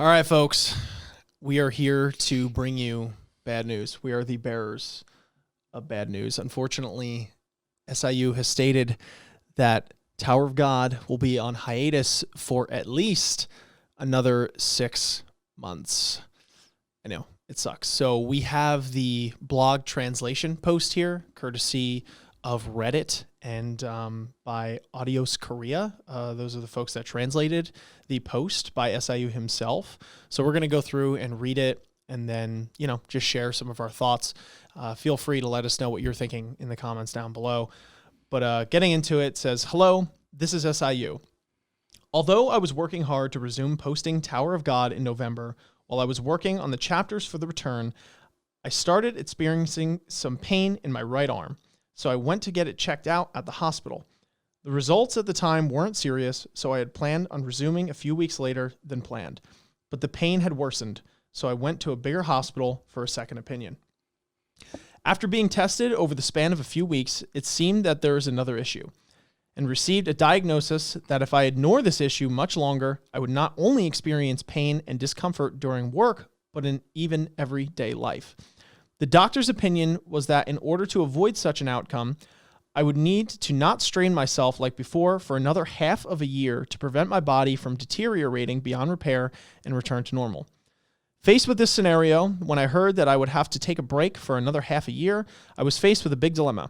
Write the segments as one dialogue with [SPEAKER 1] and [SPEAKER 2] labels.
[SPEAKER 1] All right, folks, we are here to bring you bad news. We are the bearers of bad news. Unfortunately, SIU has stated that Tower of God will be on hiatus for at least another 6 months. I know, it sucks. So we have the blog translation post here, courtesy of Reddit and by Audios Korea. Those are the folks that translated the post by SIU himself. So we're going to go through and read it and then, just share some of our thoughts. Feel free to let us know what you're thinking in the comments down below. But getting into it, says, "Hello, this is SIU. Although I was working hard to resume posting Tower of God in November, while I was working on the chapters for the return, I started experiencing some pain in my right arm. So I went to get it checked out at the hospital. The results at the time weren't serious, so I had planned on resuming a few weeks later than planned. But the pain had worsened, so I went to a bigger hospital for a second opinion. After being tested over the span of a few weeks, it seemed that there is another issue, and received a diagnosis that if I ignore this issue much longer, I would not only experience pain and discomfort during work, but in even everyday life. The doctor's opinion was that in order to avoid such an outcome, I would need to not strain myself like before for another half of a year to prevent my body from deteriorating beyond repair and return to normal. Faced with this scenario, when I heard that I would have to take a break for another half a year, I was faced with a big dilemma.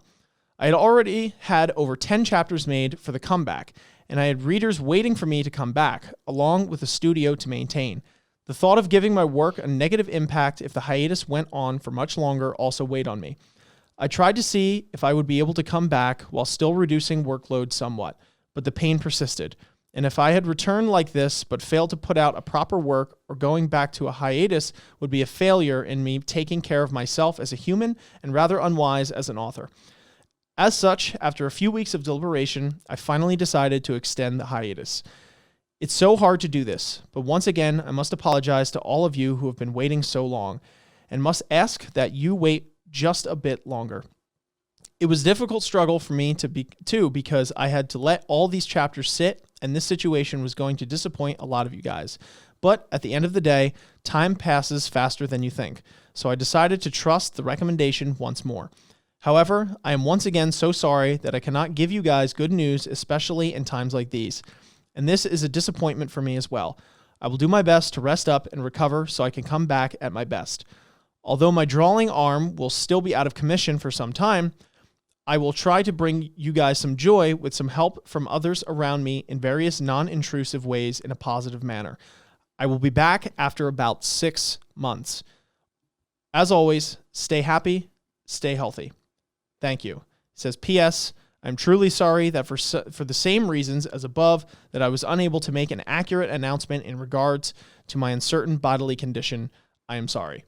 [SPEAKER 1] I had already had over 10 chapters made for the comeback, and I had readers waiting for me to come back, along with a studio to maintain. The thought of giving my work a negative impact if the hiatus went on for much longer also weighed on me. I tried to see if I would be able to come back while still reducing workload somewhat, but the pain persisted. And if I had returned like this but failed to put out a proper work or going back to a hiatus would be a failure in me taking care of myself as a human and rather unwise as an author. As such, after a few weeks of deliberation, I finally decided to extend the hiatus. It's so hard to do this, but once again, I must apologize to all of you who have been waiting so long and must ask that you wait just a bit longer. It was a difficult struggle for me too because I had to let all these chapters sit and this situation was going to disappoint a lot of you guys. But at the end of the day, time passes faster than you think, so I decided to trust the recommendation once more. However, I am once again so sorry that I cannot give you guys good news, especially in times like these. And this is a disappointment for me as well. I will do my best to rest up and recover so I can come back at my best. Although my drawing arm will still be out of commission for some time, I will try to bring you guys some joy with some help from others around me in various non-intrusive ways in a positive manner. I will be back after about 6 months. As always, stay happy, stay healthy. Thank you." It says, "P.S. I'm truly sorry that for the same reasons as above that I was unable to make an accurate announcement in regards to my uncertain bodily condition. I am sorry."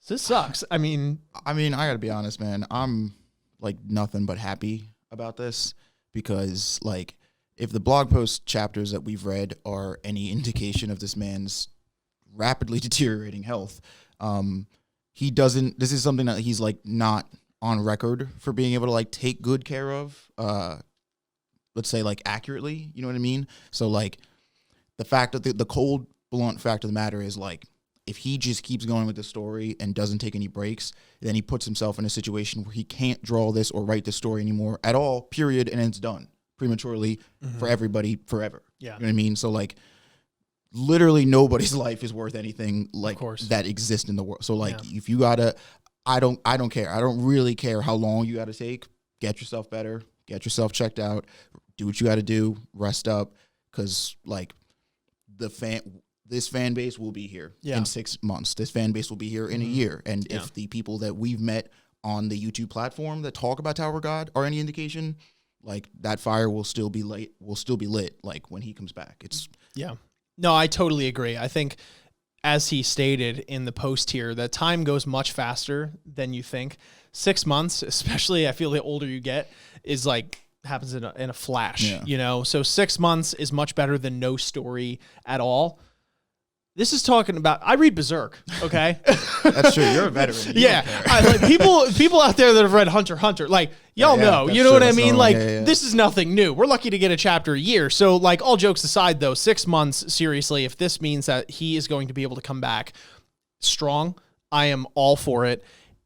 [SPEAKER 1] This sucks. I mean,
[SPEAKER 2] I gotta be honest, man. I'm like nothing but happy about this because if the blog post chapters that we've read are any indication of this man's rapidly deteriorating health, this is something that he's not on record for being able to take good care of, let's say accurately, you know what I mean? So the fact that the cold blunt fact of the matter is if he just keeps going with the story and doesn't take any breaks, then he puts himself in a situation where he can't draw this or write this story anymore at all, period, and it's done prematurely for everybody forever.
[SPEAKER 1] Yeah.
[SPEAKER 2] You know what I mean? So literally nobody's life is worth anything that exists in the world. So if you gotta, I don't care. I don't really care how long you gotta take. Get yourself better. Get yourself checked out. Do what you gotta do. Rest up, because this fan base will be here in 6 months. This fan base will be here in a year. And if the people that we've met on the YouTube platform that talk about Tower of God are any indication, that fire will still be lit. When he comes back.
[SPEAKER 1] No, I totally agree. I think, as he stated in the post here, that time goes much faster than you think. 6 months, especially, I feel the older you get, is happens in a flash, So 6 months is much better than no story at all. This is talking about. I read Berserk. Okay.
[SPEAKER 2] That's true. You're a veteran. You
[SPEAKER 1] Yeah, like people out there that have read Hunter x Hunter, like y'all know, you know what I mean? Like this is nothing new. We're lucky to get a chapter a year. So like all jokes aside, though, 6 months seriously, if this means that he is going to be able to come back strong, I am all for it.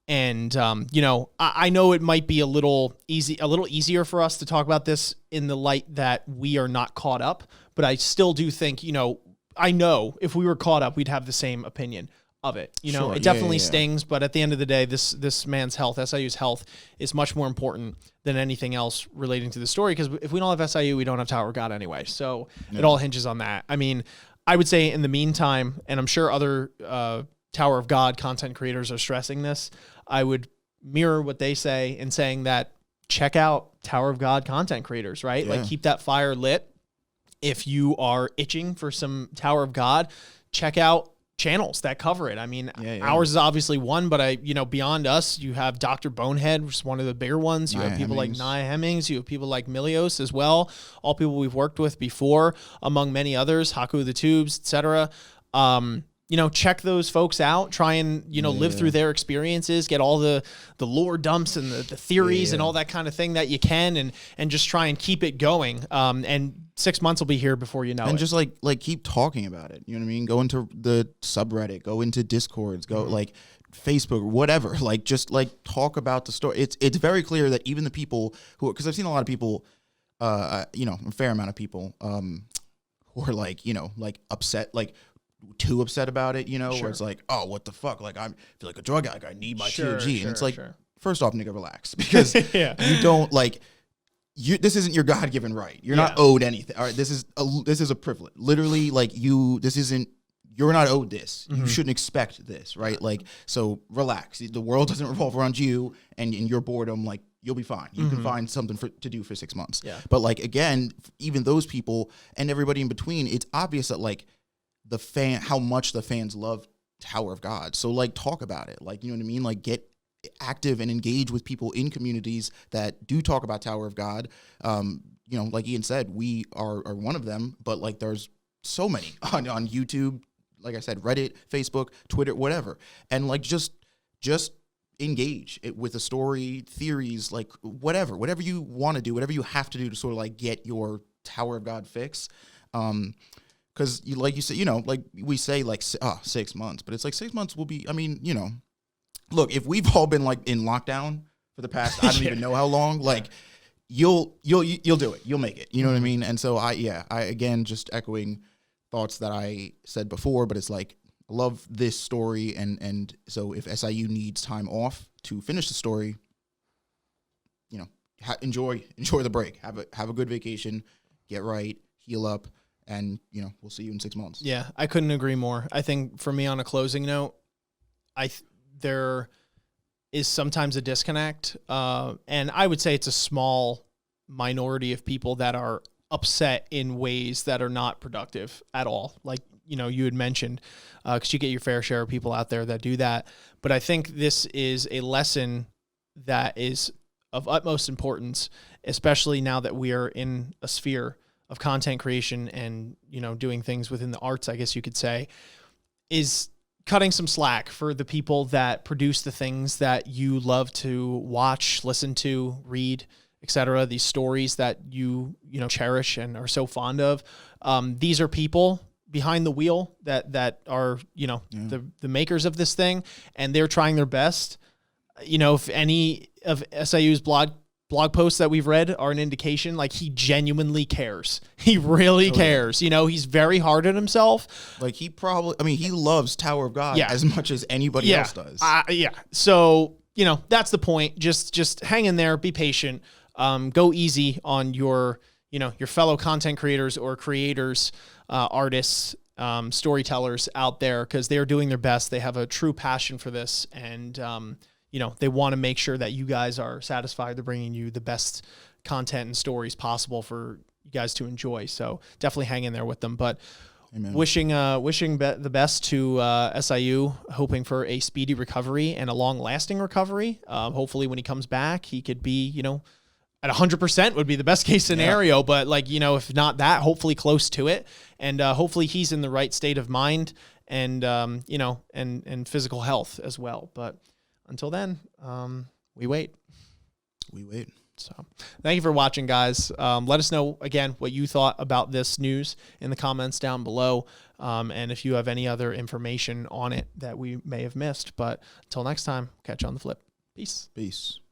[SPEAKER 1] And you know, I know it might be a little easier for us to talk about this in the light that we are not caught up, but I still do think, you know, I know if we were caught up, we'd have the same opinion of it. You know, it definitely stings, but at the end of the day, this man's health, SIU's health, is much more important than anything else relating to the story. Because if we don't have SIU, we don't have Tower of God anyway. So it all hinges on that. I mean, I would say in the meantime, and I'm sure other Tower of God content creators are stressing this, I would mirror what they say in saying that check out Tower of God content creators, right? Like keep that fire lit. If you are itching for some Tower of God, check out channels that cover it. I mean, ours is obviously one, but beyond us, you have Dr. Bonehead, which is one of the bigger ones. You have people like Nia Hemmings. You have people like Milios as well. All people we've worked with before, among many others, Haku the Tubes, etc. Check those folks out, try and, live through their experiences, get all the lore dumps and the theories and all that kind of thing that you can, and just try and keep it going. And 6 months will be here before you know it.
[SPEAKER 2] And just like keep talking about it. You know what I mean? Go into the subreddit, go into Discords, go like Facebook, whatever. Like just like talk about the story. It's very clear that even the people who, because I've seen a lot of people, a fair amount of people, who are like upset, like too upset about it, where it's like, oh, what the fuck? Like I feel like a drug addict. I need my TOG. And it's like, first off, nigga, relax, because you don't this isn't your God-given right. You're not owed anything. All right. This is a privilege. Literally, like you're not owed this. You shouldn't expect this. Right. Like, so relax. The world doesn't revolve around you and your boredom. Like, you'll be fine. You can find something to do for 6 months. Yeah. But like, again, even those people and everybody in between, it's obvious that like how much the fans love Tower of God. So like talk about it. Like, you know what I mean? Like get active and engage with people in communities that do talk about Tower of God. Like Ian said, we are one of them, but like there's so many on YouTube, like I said, Reddit, Facebook, Twitter, whatever. And like just engage it with a story, theories, like whatever you want to do, whatever you have to do to sort of like get your Tower of God fix. Because like you said, like we say like 6 months, but it's like 6 months will be, I mean, look, if we've all been like in lockdown for the past, I don't even know how long, like you'll do it. You'll make it. You know what I mean? And so I again, just echoing thoughts that I said before, but it's like, I love this story. And so if SIU needs time off to finish the story, enjoy the break, have a good vacation, get right, heal up. And, we'll see you in 6 months.
[SPEAKER 1] Yeah, I couldn't agree more. I think for me on a closing note, there is sometimes a disconnect. And I would say it's a small minority of people that are upset in ways that are not productive at all. Like, you had mentioned, because you get your fair share of people out there that do that. But I think this is a lesson that is of utmost importance, especially now that we are in a sphere of content creation and, doing things within the arts, I guess you could say, is cutting some slack for the people that produce the things that you love to watch, listen to, read, etc. These stories that you cherish and are so fond of. These are people behind the wheel that are, the makers of this thing, and they're trying their best. If any of SIU's blog posts that we've read are an indication, like he genuinely cares. He really cares. He's very hard on himself.
[SPEAKER 2] Like he loves Tower of God as much as anybody else does.
[SPEAKER 1] So, that's the point. Just hang in there, be patient, go easy on your fellow content creators or creators, artists, storytellers out there, because they are doing their best. They have a true passion for this. And, they want to make sure that you guys are satisfied. They're bringing you the best content and stories possible for you guys to enjoy. So definitely hang in there with them. But Amen. Wishing the best to SIU, hoping for a speedy recovery and a long-lasting recovery. Hopefully when he comes back, he could be, at 100% would be the best case scenario. But like, you know, if not that, hopefully close to it. And hopefully he's in the right state of mind and, you know, and physical health as well. But until then, we wait.
[SPEAKER 2] We wait.
[SPEAKER 1] So thank you for watching, guys. Let us know, again, what you thought about this news in the comments down below. And if you have any other information on it that we may have missed. But until next time, catch you on the flip. Peace.
[SPEAKER 2] Peace.